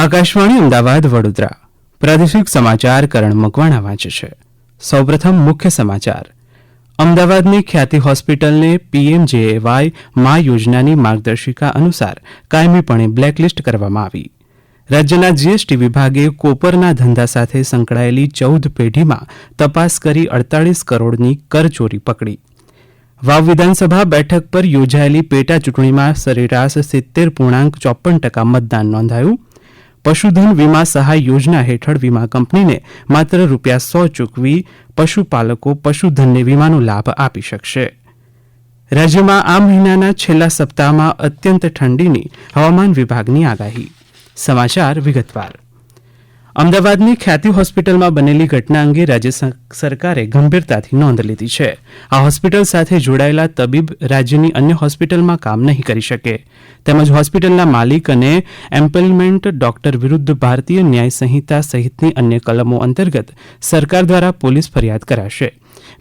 આકાશવાણી અમદાવાદ વડોદરા પ્રાદેશિક સમાચાર કરણ મકવાણા વાંચે છે. સૌપ્રથમ મુખ્ય સમાચાર. અમદાવાદની ખ્યાતિ હોસ્પિટલને પીએમજેએવાય મા યોજનાની માર્ગદર્શિકા અનુસાર કાયમીપણે બ્લેકલિસ્ટ કરવામાં આવી. રાજ્યના જીએસટી વિભાગે કોપરના ધંધા સાથે સંકળાયેલી 14 પેઢીમાં તપાસ કરી 48 કરોડની કરચોરી પકડી. વાવ વિધાનસભા બેઠક પર યોજાયેલી પેટા ચૂંટણીમાં સરેરાશ 70.54% મતદાન નોંધાયું. પશુધન વીમા સહાય યોજના હેઠળ વીમા કંપનીને માત્ર ₹100 ચૂકવી પશુપાલકો પશુધનને વીમાનો લાભ આપી શકશે. રાજ્યમાં આ મહિનાના છેલ્લા સપ્તાહમાં અત્યંત ઠંડીની હવામાન વિભાગની આગાહી. સમાચાર વિગતવાર. અમદાવાદની ખ્યાતિ હોસ્પિટલમાં બનેલી ઘટના અંગે રાજ્ય સરકારે ગંભીરતાથી નોંધ લીધી છે. આ હોસ્પિટલ સાથે જોડાયેલા તબીબ રાજ્યની અન્ય હોસ્પિટલમાં કામ નહીં કરી શકે તેમજ હોસ્પિટલના માલિક અને એમ્પેલમેન્ટ ડોક્ટર વિરુદ્ધ ભારતીય ન્યાય સંહિતા સહિતની અન્ય કલમો અંતર્ગત સરકાર દ્વારા પોલીસ ફરિયાદ કરાશે.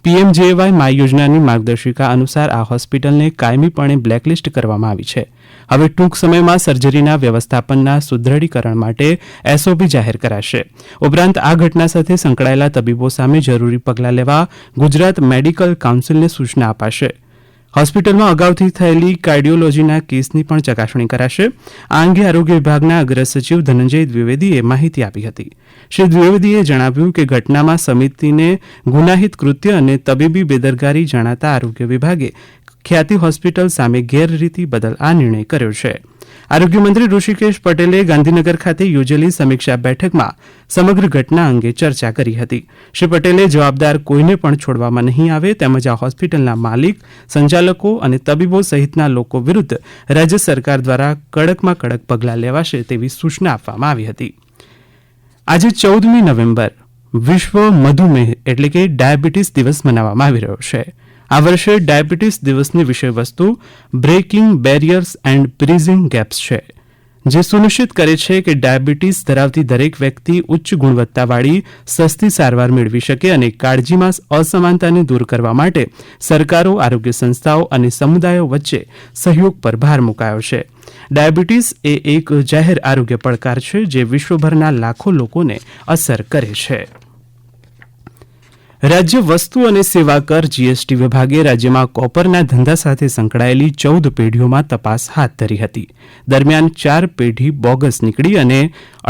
પીએમજેએવાય મા યોજનાની માર્ગદર્શિકા અનુસાર આ હોસ્પિટલને કાયમીપણે બ્લેકલિસ્ટ કરવામાં આવી છે. હવે ટૂંક સમયમાં સર્જરીના વ્યવસ્થાપનના સુદ્રઢીકરણ માટે એસઓપી જાહેર કરાશે. ઉપરાંત આ ઘટના સાથે સંકળાયેલા તબીબો સામે જરૂરી પગલાં લેવા ગુજરાત મેડિકલ કાઉન્સિલને સૂચના અપાશે. હોસ્પિટલમાં અગાઉથી થયેલી કાર્ડિયોલોજીના કેસની પણ ચકાસણી કરાશે. આ અંગે આરોગ્ય વિભાગના અગ્ર સચિવ ધનંજય દ્વિવેદીએ માહિતી આપી હતી. શ્રી દ્વિવેદીએ જણાવ્યું કે ઘટનામાં સમિતિને ગુનાહિત કૃત્ય અને તબીબી બેદરકારી જણાતા આરોગ્ય વિભાગે ખ્યાતિ હોસ્પિટલ સામે ગેરરીતિ બદલ આ નિર્ણય કર્યો છે. આરોગ્યમંત્રી ઋષિકેશ પટેલે ગાંધીનગર ખાતે યોજેલી સમીક્ષા બેઠકમાં સમગ્ર ઘટના અંગે ચર્ચા કરી હતી. શ્રી પટેલે જવાબદાર કોઈને પણ છોડવામાં નહીં આવે તેમજ આ હોસ્પિટલના માલિક, સંચાલકો અને તબીબો સહિતના લોકો વિરુદ્ધ રાજ્ય સરકાર દ્વારા કડકમાં કડક પગલાં લેવાશે તેવી સૂચના આપવામાં આવી હતી. આજે 14મી નવેમ્બર વિશ્વ મધુમેહ એટલે કે ડાયાબિટીસ દિવસ મનાવવામાં આવી રહ્યો છે. આ વર્ષે ડાયાબિટીસ દિવસની વિષયવસ્તુ breaking barriers and bridging gaps છે, જે સુનિશ્ચિત કરે છે કે ડાયાબિટીસ ધરાવતી દરેક વ્યક્તિ ઉચ્ચ ગુણવત્તાવાળી સસ્તી સારવાર મેળવી શકે અને કાળજીમાં અસમાનતાને દૂર કરવા માટે સરકારો, આરોગ્ય સંસ્થાઓ અને સમુદાયો વચ્ચે સહયોગ પર ભાર મુકાયો છે. ડાયાબિટીસ એ એક જાહેર આરોગ્ય પડકાર છે જે વિશ્વભરના લાખો લોકોને અસર કરે છે. રાજ્ય વસ્તુ અને સેવા કર જીએસટી વિભાગે રાજ્યમાં કોપરના ધંધા સાથે સંકળાયેલી 14 પેઢીઓમાં તપાસ હાથ ધરી હતી. દરમિયાન 4 પેઢી બોગસ નીકળી અને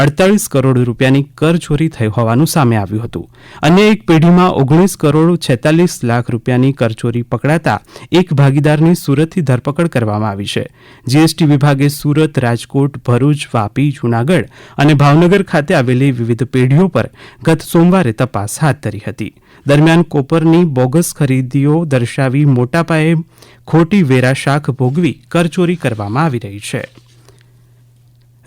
48 કરોડ રૂપિયાની કરચોરી થઈ હોવાનું સામે આવ્યું હતું. અન્ય એક પેઢીમાં 19 કરોડ 46 લાખ રૂપિયાની કરચોરી પકડાતા એક ભાગીદારની સુરતથી ધરપકડ કરવામાં આવી છે. જીએસટી વિભાગે સુરત, રાજકોટ, ભરૂચ, વાપી, જૂનાગઢ અને ભાવનગર ખાતે આવેલી વિવિધ પેઢીઓ પર ગત સોમવારે તપાસ હાથ ધરી હતી. દરમિયાન કોપરની બોગસ ખરીદીઓ દર્શાવી મોટા પાયે ખોટી વેરા શાખ ભોગવી કરચોરી કરવામાં આવી રહી છે.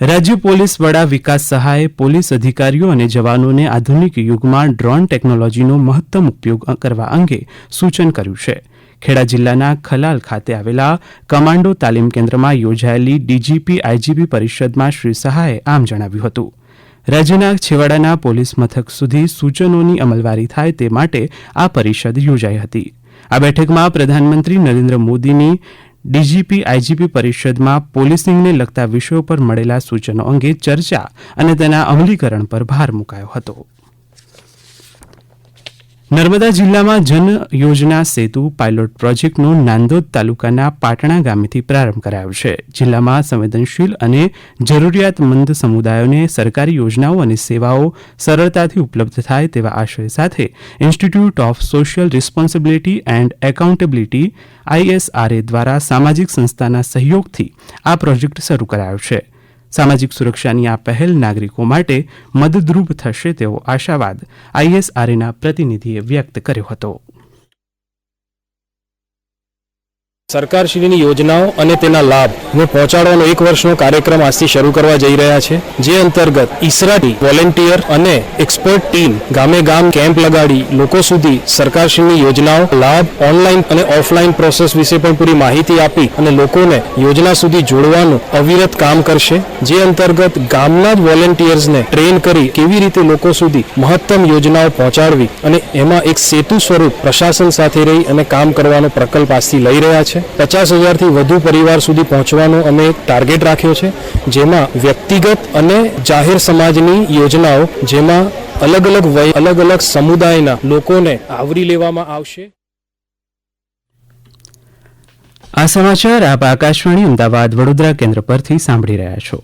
રાજ્ય પોલીસ વડા વિકાસ સહાયે પોલીસ અધિકારીઓ અને જવાનોને આધુનિક યુગમાં ડ્રોન ટેકનોલોજીનો મહત્તમ ઉપયોગ કરવા અંગે સૂચન કર્યું છે. ખેડા જિલ્લાના ખલાલ ખાતે આવેલા કમાન્ડો તાલીમ કેન્દ્રમાં યોજાયેલી ડીજીપી આઈજીપી પરિષદમાં શ્રી સહાયે આમ જણાવ્યું હતું. રાજ્યના છેવાડાના પોલીસ મથક સુધી સૂચનોની અમલવારી થાય તે માટે આ પરિષદ યોજાઈ હતી. આ બેઠકમાં પ્રધાનમંત્રી નરેન્દ્ર મોદીની ડીજીપી આઈજીપી પરિષદમાં પોલીસિંગને લગતા વિષયો પર મળેલા સૂચનો અંગે ચર્ચા અને તેના અમલીકરણ પર ભાર મુકાયો હતો. નર્મદા જિલ્લામાં જન યોજના સેતુ પાયલોટ પ્રોજેક્ટનો નાંદોદ તાલુકાના પાટણા ગામેથી પ્રારંભ કરાયો છે. જિલ્લામાં સંવેદનશીલ અને જરૂરિયાતમંદ સમુદાયોને સરકારી યોજનાઓ અને સેવાઓ સરળતાથી ઉપલબ્ધ થાય તેવા આશય સાથે institute of social responsibility and accountability ISRA દ્વારા સામાજિક સંસ્થાના સહયોગથી આ પ્રોજેક્ટ શરૂ કરાયો છે. સામાજિક સુરક્ષાની આ પહેલ નાગરિકો માટે મદદરૂપ થશે તેવો આશાવાદ ISRAના પ્રતિનિધિએ વ્યક્ત કર્યો હતો. સરકારશ્રીની યોજનાઓ અને તેના લાભને પહોંચાડવાનો 1 વર્ષનો કાર્યક્રમ આજથી શરૂ કરવા જઈ રહ્યા છે. જે અંતર્ગત ઈસરાટી વોલેન્ટિયર અને એક્સપર્ટ ટીમ ગામે ગામ કેમ્પ લગાડી લોકો સુધી સરકારશ્રીની યોજનાઓ, લાભ, ઓનલાઈન અને ઓફલાઈન પ્રોસેસ વિશે પણ પૂરી માહિતી આપી અને લોકોને યોજના સુધી જોડવાનું અવિરત કામ કરશે. જે અંતર્ગત ગામના જ વોલેન્ટિયર્સને ટ્રેન કરી કેવી રીતે લોકો સુધી મહત્તમ યોજનાઓ પહોંચાડવી અને એમાં એક સેતુ સ્વરૂપ પ્રશાસન સાથે રહી અને કામ કરવાનો પ્રકલ્પ આજથી લઈ રહ્યા છે. 50,000થી વધુ પરિવાર સુધી પહોંચવાનો અમે એક ટાર્ગેટ રાખ્યો છે, જેમાં વ્યક્તિગત અને જાહેર સમાજની યોજનાઓ, જેમાં અલગ અલગ વય, અલગ અલગ સમુદાયના લોકોને આવરી લેવામાં આવશે. આ સમાચાર આપ આકાશવાણી અમદાવાદ વડોદરા કેન્દ્ર પરથી સાંભળી રહ્યા છો,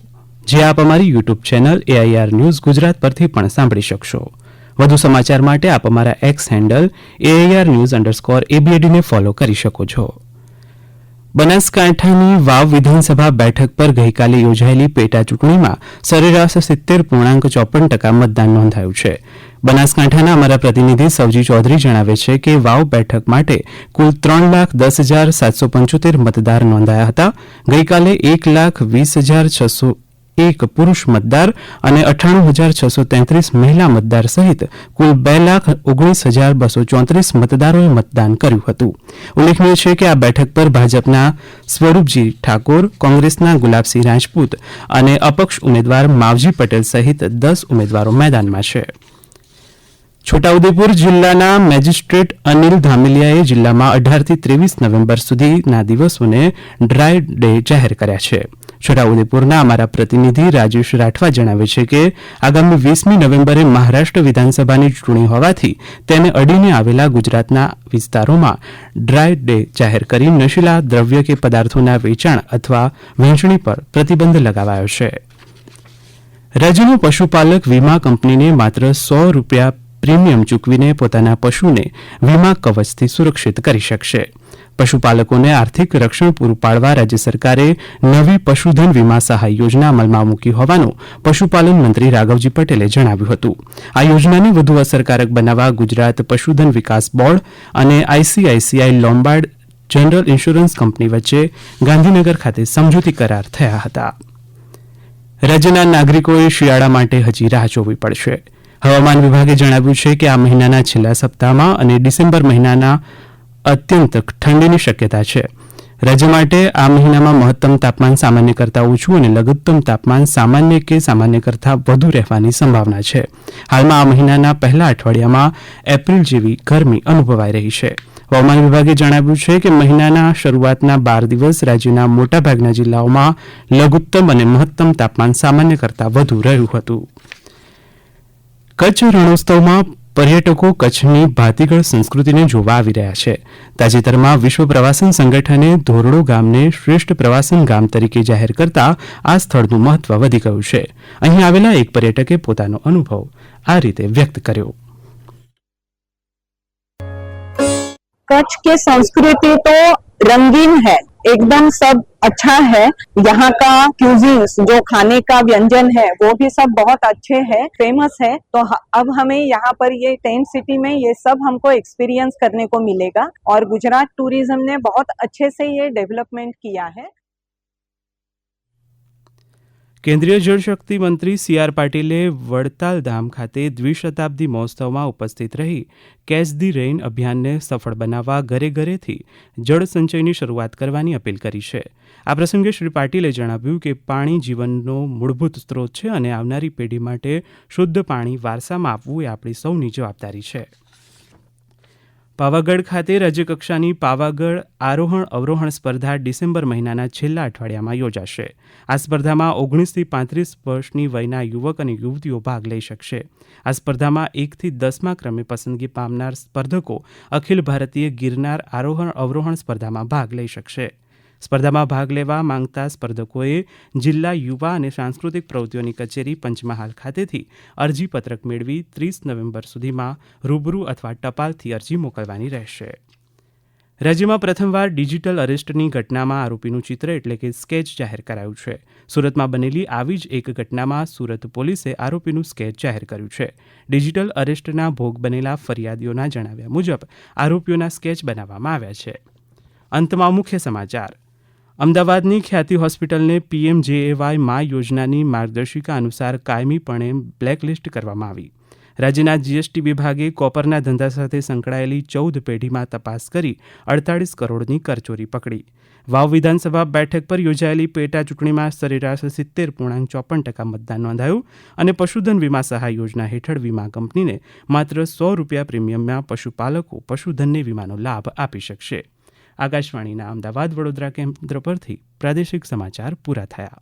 જે આપ અમારી YouTube channel AIR news Gujarat પરથી પણ સાંભળી શકશો. વધુ સમાચાર માટે આપ અમારા એક્સ હેન્ડલ AIR_news_ABAD ને ફોલો કરી શકો છો. બનાસકાંઠાની વાવ વિધાનસભા બેઠક પર ગઈકાલે યોજાયેલી પેટા ચૂંટણીમાં સરેરાશ 70.54% મતદાન નોંધાયું છે. બનાસકાંઠાના અમારા પ્રતિનિધિ સવજી ચૌધરી જણાવે છે કે વાવ બેઠક માટે કુલ 3,10,775 મતદાર નોંધાયા હતા. ગઈકાલે 1,20,601 પુરુષ મતદાર અને 98,633 મહિલા મતદાર સહિત કુલ 2,19,234 મતદારોએ મતદાન કર્યું હતું. ઉલ્લેખનીય છે કે આ બેઠક પર ભાજપના સ્વરૂપજી ઠાકોર, કોંગ્રેસના ગુલાબસિંહ રાજપૂત અને અપક્ષ ઉમેદવાર માવજી પટેલ સહિત 10 ઉમેદવારો મેદાનમાં છે. છોટાઉદેપુર જિલ્લાના મેજિસ્ટ્રેટ અનિલ ધામેલિયાએ જિલ્લામાં 18થી 23 નવેમ્બર સુધીના દિવસોને ડ્રાય ડે જાહેર કર્યા છે. છોટાઉદેપુરના અમારા પ્રતિનિધિ રાજેશ રાઠવા જણાવે છે કે આગામી 20મી નવેમ્બરે મહારાષ્ટ્ર વિધાનસભાની ચૂંટણી હોવાથી તેને અડીને આવેલા ગુજરાતના વિસ્તારોમાં ડ્રાય ડે જાહેર કરી નશીલા દ્રવ્ય કે પદાર્થોના વેચાણ અથવા વહેંચણી પર પ્રતિબંધ લગાવાયો છે. રાજ્યનો પશુપાલક વીમા કંપનીને માત્ર ₹100 પ્રીમિયમ ચૂકવીને પોતાના પશુને વીમા કવચથી સુરક્ષિત કરી શકશે. પશુપાલકોને આર્થિક રક્ષણ પૂરું પાડવા રાજ્ય સરકારે નવી પશુધન વીમા સહાય યોજના અમલમાં મૂકી હોવાનું પશુપાલન મંત્રી રાઘવજી પટેલે જણાવ્યું હતું. આ યોજનાને વધુ અસરકારક બનાવવા ગુજરાત પશુધન વિકાસ બોર્ડ અને ICICI Lombard general insurance company વચ્ચે ગાંધીનગર ખાતે સમજૂતી કરાર થયા હતા. રાજ્યના નાગરિકોએ શિયાળા માટે હજી રાહ જોવી પડશે. હવામાન વિભાગે જણાવ્યું છે કે આ મહિનાના છેલ્લા સપ્તાહમાં અને ડિસેમ્બર મહિનાના અત્યંત ઠંડીની શક્યતા છે. રાજ્ય માટે આ મહિનામાં મહત્તમ તાપમાન સામાન્ય કરતાં ઓછું અને લઘુત્તમ તાપમાન સામાન્ય કે સામાન્ય કરતાં વધુ રહેવાની સંભાવના છે. હાલમાં આ મહિનાના પહેલા અઠવાડિયામાં એપ્રિલ જેવી ગરમી અનુભવાઈ રહી છે. હવામાન વિભાગે જણાવ્યું છે કે મહિનાના શરૂઆતના 12 દિવસ રાજ્યના મોટાભાગના જિલ્લાઓમાં લઘુત્તમ અને મહત્તમ તાપમાન સામાન્ય કરતાં વધુ રહ્યું હતું. કચ્છ રણોત્સવમાં પર્યટકો કચ્છની ભાતીગળ સંસ્કૃતિને જોવા આવી રહ્યા છે. તાજેતરમાં વિશ્વ પ્રવાસન સંગઠને ધોરડો ગામને શ્રેષ્ઠ પ્રવાસન ગામ તરીકે જાહેર કરતા આ સ્થળનું મહત્વ વધી ગયું છે. અહીં આવેલા એક પર્યટકે પોતાનો અનુભવ આ રીતે વ્યક્ત કર્યો. कच्छ की संस्कृति तो रंगीन है, एकदम सब अच्छा है. यहाँ का क्यूजीन्स जो खाने का व्यंजन है वो भी सब बहुत अच्छे हैं, फेमस है. तो अब हमें यहाँ पर ये टेंट सिटी में ये सब हमको एक्सपीरियंस करने को मिलेगा और गुजरात टूरिज्म ने बहुत अच्छे से ये डेवलपमेंट किया है. કેન્દ્રીય જળશક્તિ મંત્રી CR પાટીલે વડતાલ ધામ ખાતે દ્વિશતાબ્દી મહોત્સવમાં ઉપસ્થિત રહી કેચ ધી રેઇન અભિયાનને સફળ બનાવવા ઘરે ઘરેથી જળ સંચયની શરૂઆત કરવાની અપીલ કરી છે. આ પ્રસંગે શ્રી પાટીલે જણાવ્યું કે પાણી જીવનનો મૂળભૂત સ્ત્રોત છે અને આવનારી પેઢી માટે શુદ્ધ પાણી વારસામાં આપવું એ આપણી સૌની જવાબદારી છે. પાવાગઢ ખાતે રાજ્યકક્ષાની પાવાગઢ આરોહણ અવરોહણ સ્પર્ધા ડિસેમ્બર મહિનાના છેલ્લા અઠવાડિયામાં યોજાશે. આ સ્પર્ધામાં 19થી 35 વર્ષની વયના યુવક અને યુવતીઓ ભાગ લઈ શકશે. આ સ્પર્ધામાં 1થી 10મા ક્રમે પસંદગી પામનાર સ્પર્ધકો અખિલ ભારતીય ગિરનાર આરોહણ અવરોહણ સ્પર્ધામાં ભાગ લઈ શકશે. સ્પર્ધામાં ભાગ લેવા માંગતા સ્પર્ધકોએ જિલ્લા યુવા અને સાંસ્કૃતિક પ્રવૃત્તિઓની કચેરી પંચમહાલ ખાતેથી અરજીપત્રક મેળવી 30 નવેમ્બર સુધીમાં રૂબરૂ અથવા ટપાલથી અરજી મોકલવાની રહેશે. રાજ્યમાં પ્રથમવાર ડિજિટલ અરેસ્ટની ઘટનામાં આરોપીનું ચિત્ર એટલે કે સ્કેચ જાહેર કરાયું છે. સુરતમાં બનેલી આવી જ એક ઘટનામાં સુરત પોલીસે આરોપીનું સ્કેચ જાહેર કર્યું છે. ડિજિટલ અરેસ્ટના ભોગ બનેલા ફરિયાદીઓના જણાવ્યા મુજબ આરોપીઓના સ્કેચ બનાવવામાં આવ્યા છે. અંતમાં મુખ્ય સમાચાર. અમદાવાદની ખ્યાતિ હોસ્પિટલને PMJAY મા યોજનાની માર્ગદર્શિકા અનુસાર કાયમીપણે બ્લેકલિસ્ટ કરવામાં આવી. રાજ્યના GST વિભાગે કોપરના ધંધા સાથે સંકળાયેલી 14 પેઢીમાં તપાસ કરી 48 કરોડની કરચોરી પકડી. વાવ વિધાનસભા બેઠક પર યોજાયેલી પેટા ચૂંટણીમાં સરેરાશ 70.54% મતદાન નોંધાયું અને પશુધન વીમા સહાય યોજના હેઠળ વીમા કંપનીને માત્ર ₹100 પ્રીમિયમમાં પશુપાલકો પશુધનને વીમાનો લાભ આપી શકશે. આકાશવાણીના અમદાવાદ વડોદરા કેન્દ્ર પરથી પ્રાદેશિક સમાચાર પૂરા થયા.